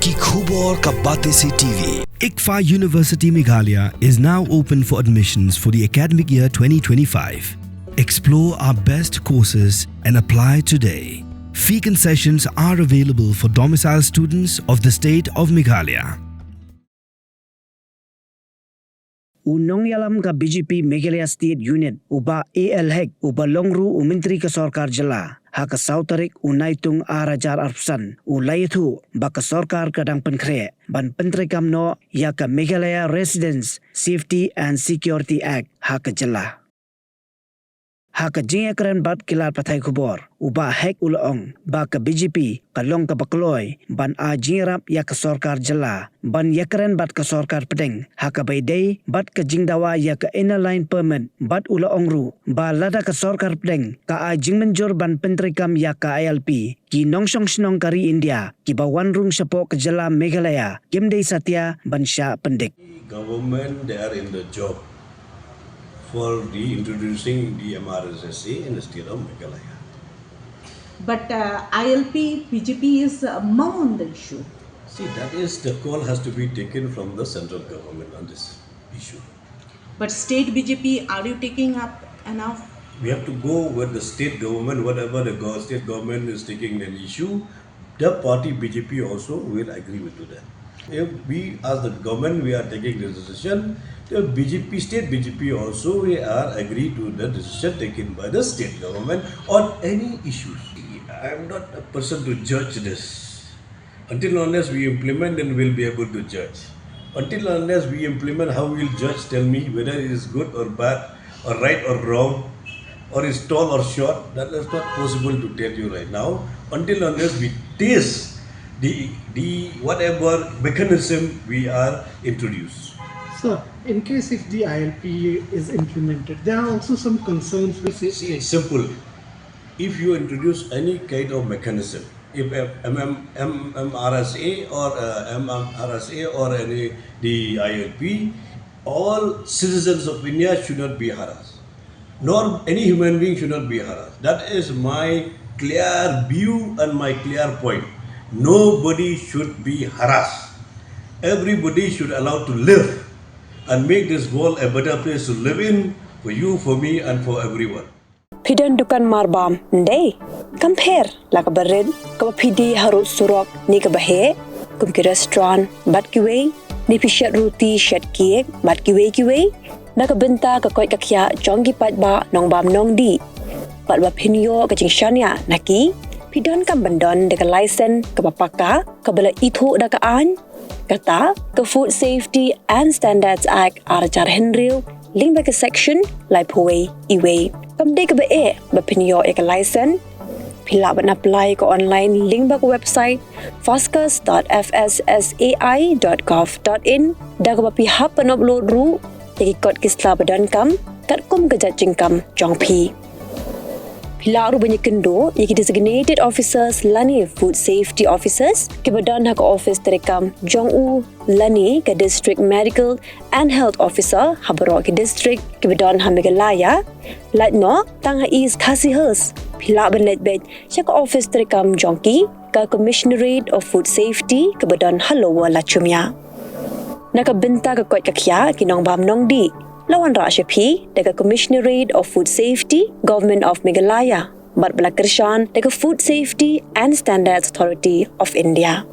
Ki Khubor Ka Bate Se TV. ICFA University Meghalaya is now open for admissions for the academic year 2025. Explore our best courses and apply today. Fee concessions are available for domicile students of the state of Meghalaya. Unong yalam ka BJP Meghalaya State Unit uba ALHEC uba longru Menteri ka Sarkar Jala haka sautarik unaitung arajar arpsan ulayathu baka Sarkar kadang penkre ban Treikam no ya ka Meghalaya Residents Safety and Security Act haka Jala haka jing ekran bat kilat pathai khubor uba hek ulaong baka BJP kalong ka bakloy ban a jingrap ya ka Sarkar Jala ban yakren bat ka Sarkar pedeng haka baidai bat ka jingdawa ya ka inner line permit bat ulaong ru ba Lada ka Sarkar pedeng ka a jingmenjor ban Treikam ya ka ILP ki Nongshong Shnong kari India ki bawan rung sapo ka Jala Meghalaya kimdei Satya ban Shah Pyndik. Government, they are in the job for reintroducing the MRSSA in the state of Meghalaya. But ILP, BJP is mum on the issue. See, that is the call has to be taken from the central government on this issue. But state BJP, are you taking up enough? We have to go with the state government, whatever the state government is taking an issue, the party BJP also will agree with that. If we as the government, we are taking this decision, the BJP, state BJP also we are agree to the decision taken by the state government on any issues. I am not a person to judge this. Until unless we implement, then we'll be able to judge. Until unless we implement, how will judge tell me whether it is good or bad, or right or wrong, or is tall or short? That is not possible to tell you right now. Until unless we taste the whatever mechanism we are introduced. So, in case if the ILP is implemented, there are also some concerns with it. See, it's simple. If you introduce any kind of mechanism, if MRSA or any the ILP, all citizens of India should not be harassed, nor any human being should not be harassed. That is my clear view and my clear point. Nobody should be harassed. Everybody should allow to live and make this world a better place to live in for you, for me, and for everyone. Pidan dukan marbam ndai compare la ka barin ka pidi harut surok ni ka bahe kum ki restaurant bat ki wei ni pishat roti shat kiek bat ki wei na ka benta ka koi ka khya chongi pat ba nong bam nong di pat ba pinyo ka jing shania naki pidan kam bandon de ka license ka papaka ka bala ithu da ka an kata ka Food Safety and Standards Act arajar henril link ba ka section lai phoi iwei kamde ka ba pinyo ka license pila ba na apply ka online link ba ka website foscus.fssai.gov.in da ka ba pihap pan upload ru ki kod kisla badan kam kat kum ka jajing kam jongpi pila ru banyak kendo ki designated officers lani food safety officers ke badan hak office Treikam jongu lani ke district medical and health officer habaro ke district ke badan Meghalaya latno tang is khasihers pila ban letbet chak office Treikam jongki ka commissionerate of food safety ke badan halowa lachumya nakabenta ka kot kakya kinong bam nong di lawan Rashapi daga Commissionerate of Food Safety, Government of Meghalaya, bat bala kershan daga Food Safety and Standards Authority of India.